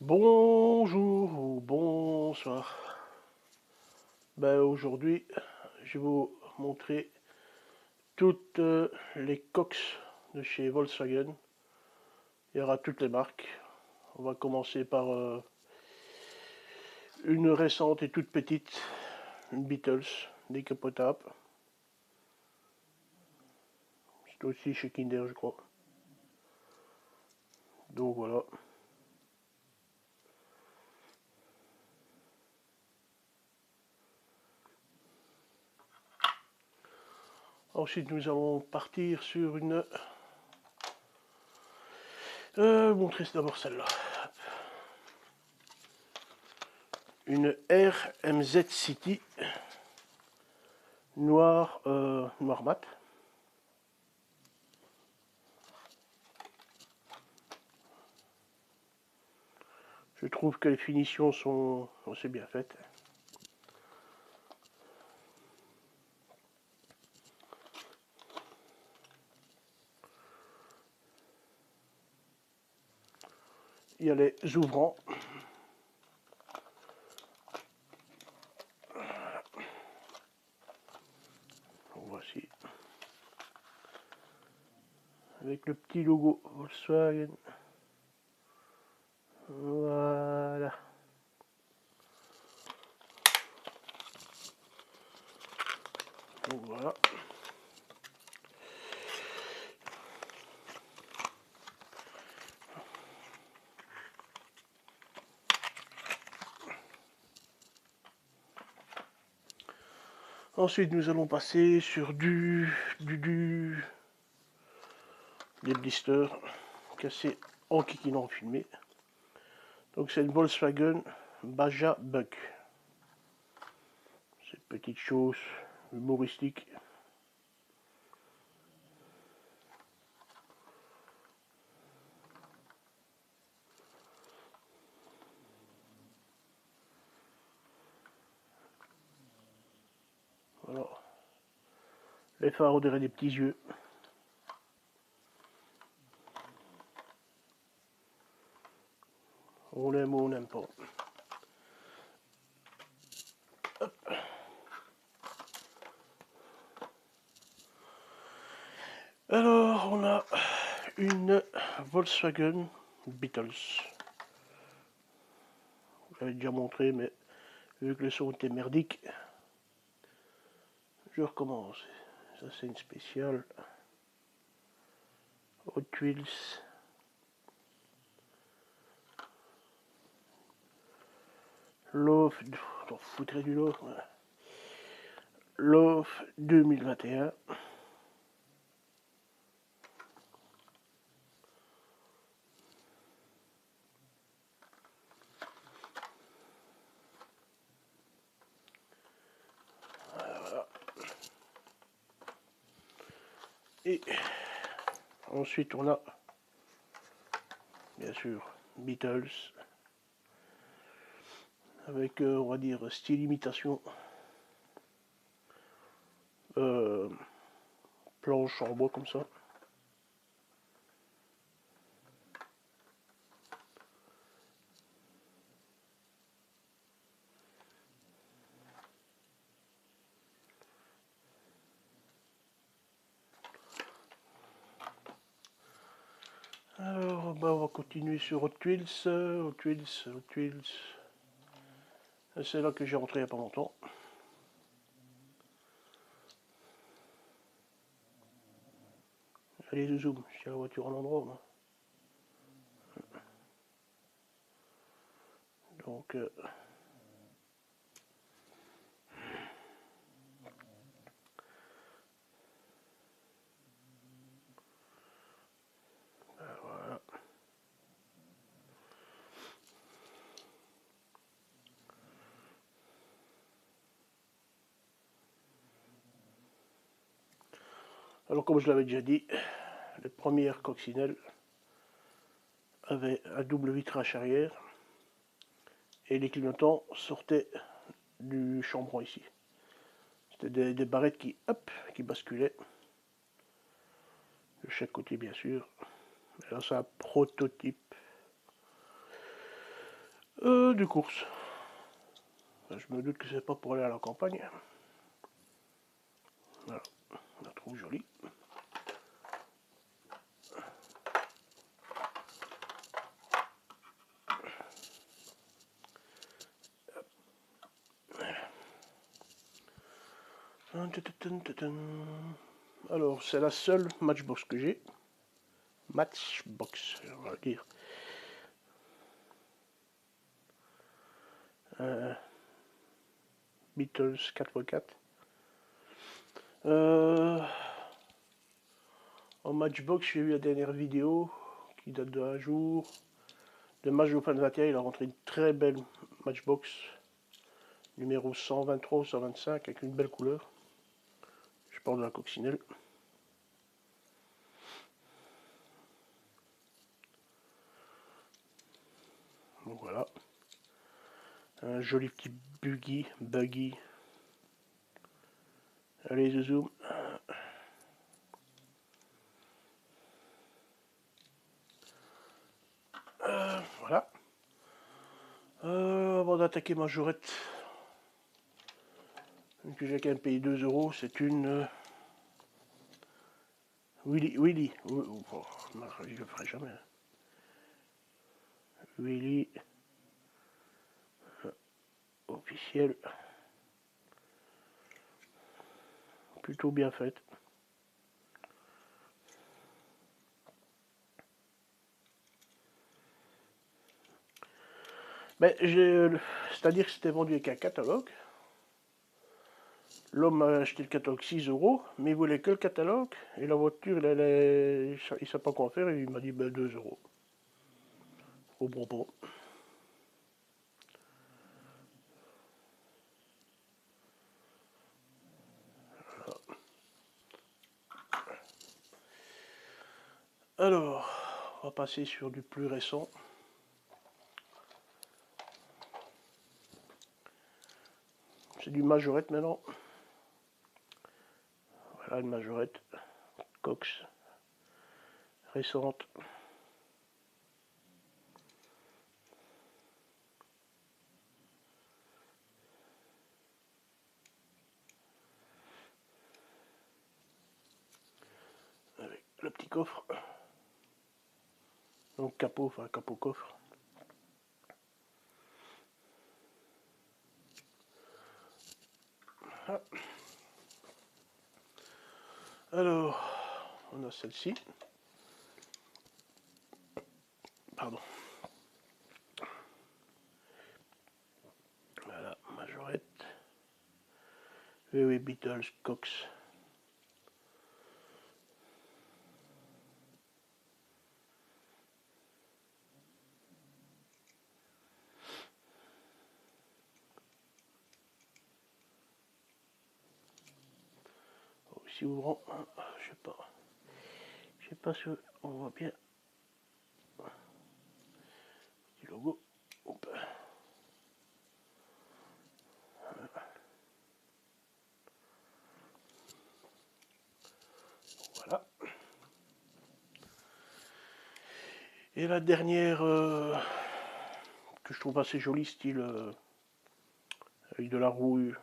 Bonjour ou bonsoir. Aujourd'hui, je vais vous montrer toutes les Cox de chez Volkswagen. Il y aura toutes les marques. On va commencer par une récente et toute petite, une Beatles, décapotable. C'est aussi chez Kinder, je crois. Donc voilà. Ensuite, nous allons partir sur une... montrer d'abord celle-là. Une RMZ City noir, noir mat. Je trouve que les finitions sont assez bien faites. Il y a les ouvrants. Voici. Avec le petit logo Volkswagen. Voilà. Donc voilà. Ensuite, nous allons passer sur des blisters cassés en kikinant filmé. Donc c'est une Volkswagen Baja Buck. Cette petite chose humoristique. Voilà. Les phares, on dirait des petits yeux. On aime ou on n'aime pas. Hop. Alors, on a une Volkswagen Beatles. Je l'avais déjà montré, mais vu que le son était merdique, je recommence. Ça, c'est une spéciale Hot Wheels. Love, t'en foutrais du Love. Love 2021. Voilà. Et ensuite, on a, bien sûr, Beatles. Avec, on va dire, style imitation. Planche en bois comme ça. Alors, on va continuer sur Hot Wheels. Hot Wheels, Hot Wheels. C'est là que j'ai rentré il n'y a pas longtemps. Allez, zoom, je tiens la voiture en endroit. Moi. Donc, voilà. Alors, comme je l'avais déjà dit, les premières coccinelles avaient un double vitrage arrière et les clignotants sortaient du chambranle ici. C'était des barrettes qui basculaient de chaque côté, bien sûr. Alors, c'est un prototype. De course. Je me doute que c'est pas pour aller à la campagne. Voilà, on la trouve jolie. Alors, c'est la seule Matchbox que j'ai. Matchbox, on va le dire. Beatles 4x4. En Matchbox, j'ai vu la dernière vidéo qui date d'un jour. De match Open 21, il a rentré une très belle Matchbox. Numéro 123 ou 125 avec une belle couleur. Je parle de la coccinelle. Donc voilà. Un joli petit buggy. Allez, je zoom. Voilà. Avant d'attaquer ma jourette, que j'ai quand même payé 2 euros, c'est une Willy. Oh, non, je le ferai jamais. Willy officiel. Plutôt bien faite. Mais c'est-à-dire que c'était vendu avec un catalogue. L'homme a acheté le catalogue 6 euros, mais il voulait que le catalogue. Et la voiture, il ne sait pas quoi faire. Et il m'a dit 2 euros. Au propos. Alors, on va passer sur du plus récent. C'est du majorette maintenant. Voilà une majorette Cox récente. Avec le petit coffre. Donc capot, enfin capot coffre. Ah. Alors, on a celle-ci. Pardon. Voilà, majorette. VW Beatles Cox. Si ouvrant, je sais pas si on voit bien. Petit logo. Hop. Voilà. Et la dernière que je trouve assez jolie, style avec de la rouille,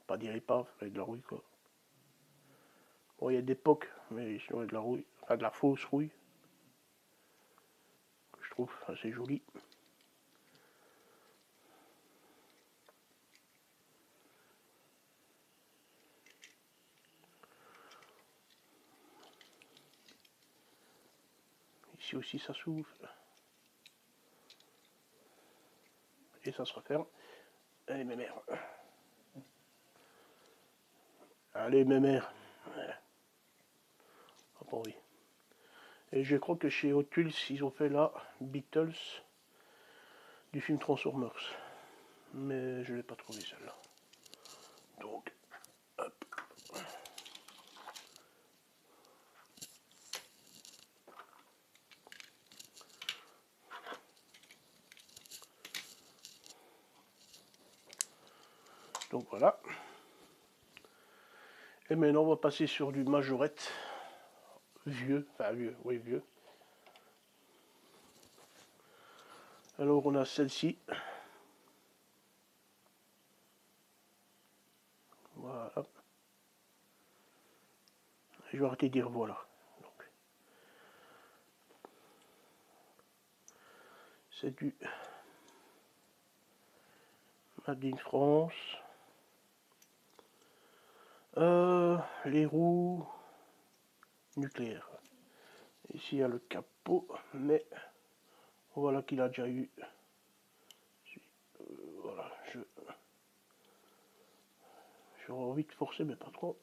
pas dire épave, avec de la rouille quoi. Bon, il y a des pocs, mais sinon avec de la rouille, enfin de la fausse rouille, que je trouve assez jolie. Ici aussi ça s'ouvre. Et ça se referme. Allez mes mères. Allez mes mères. Ah bon oui. Et je crois que chez Hot Wheels, ils ont fait la Beatles du film Transformers. Mais je ne l'ai pas trouvé celle-là. Donc, hop. Donc voilà. Et maintenant, on va passer sur du majorette vieux. Enfin vieux, oui vieux. Alors on a celle-ci. arrêter de dire voilà. C'est du Made in France. Les roues nucléaires. Ici il y a le capot, mais voilà qu'il a déjà eu. Voilà, j'aurais envie de forcer, mais pas trop.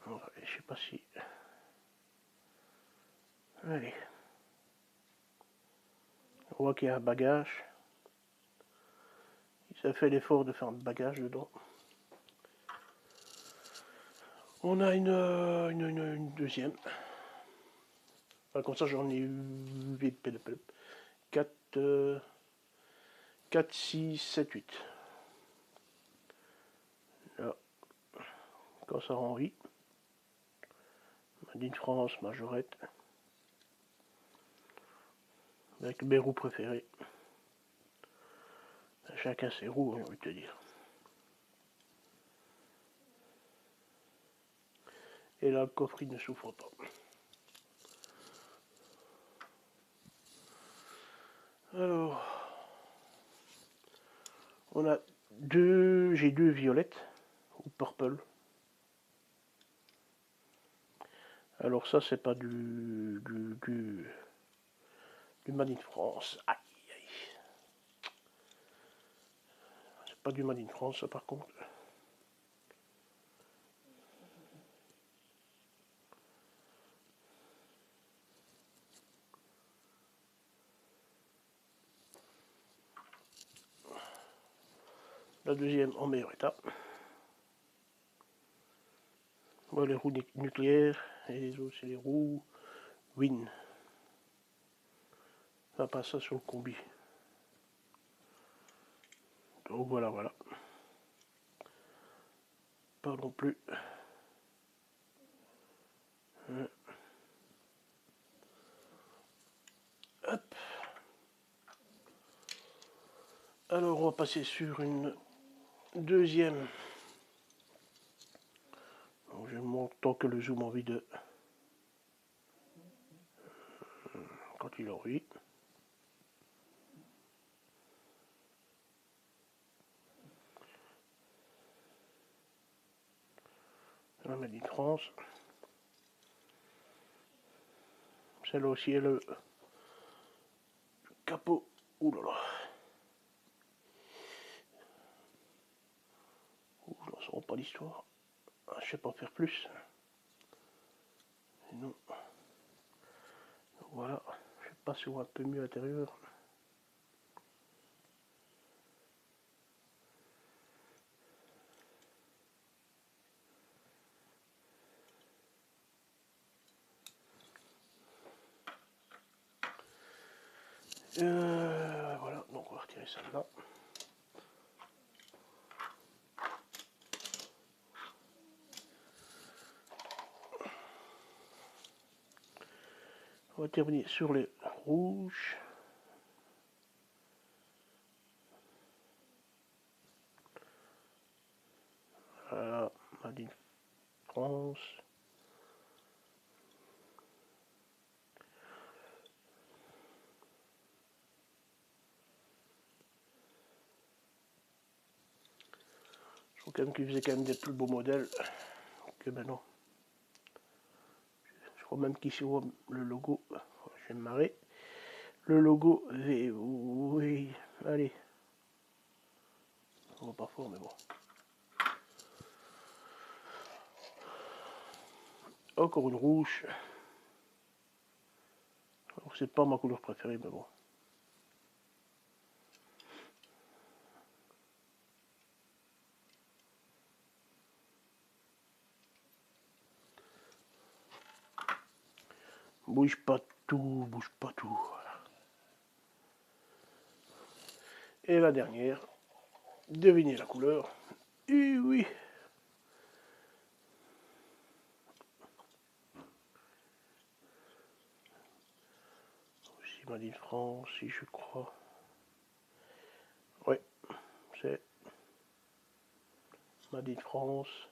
Voilà, je sais pas si. Allez. On voit qu'il y a un bagage. Il s'est fait l'effort de faire un bagage dedans. On a une deuxième. Enfin, comme ça, j'en ai eu 4, 6, 7, 8. Là, quand ça Henri. Made in France, majorette. Avec mes roues préférées. Chacun ses roues, j'ai envie de te dire. Et là, le coffre il ne souffre pas. Alors, on a j'ai deux violettes, ou purple. Alors ça, c'est pas du Made in France. Aïe, aïe. C'est pas du Made in France, ça, par contre. La deuxième en meilleur état. Voilà les roues nucléaires, et les autres, c'est les roues Win. On va passer ça sur le combi. Donc voilà, voilà. Pas non plus. Hop. Alors on va passer sur une deuxième. Donc, je montre tant que le zoom a envie de. Quand il a envie. La Made in France. Celle-là aussi est le capot. Ouh là là. Ouh, je ne saurais pas l'histoire. Ah, je sais pas faire plus. Non. Voilà. Je sais pas si on voit un peu mieux à l'intérieur. Voilà, donc on va retirer celle-là. On va terminer sur les rouges. Voilà, Made in France. Je trouve quand même qu'ils faisaient quand même des plus beaux modèles que maintenant. Je crois même qu'ici on voit le logo. Je vais me marrer. Le logo V. Oui, allez. On voit pas fort, mais bon. Encore une rouge. C'est pas ma couleur préférée, mais bon. Bouge pas tout, bouge pas tout. Et la dernière, devinez la couleur. Et oui. Aussi Made in France, si je crois. Ouais, français. Made in France.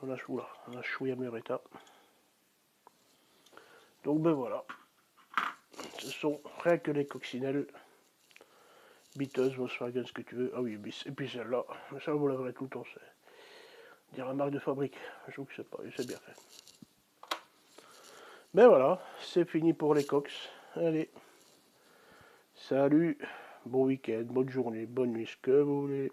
On a chouïa Mureta. Donc ben voilà. Ce sont rien que les coccinelles. Biteuse, Volkswagen, ce que tu veux. Ah oui, et puis celle-là. Ça, vous la verrez tout le temps. C'est dire la marque de fabrique. Je trouve que c'est bien fait. Ben voilà, c'est fini pour les cox. Allez. Salut. Bon week-end, bonne journée, bonne nuit, ce que vous voulez.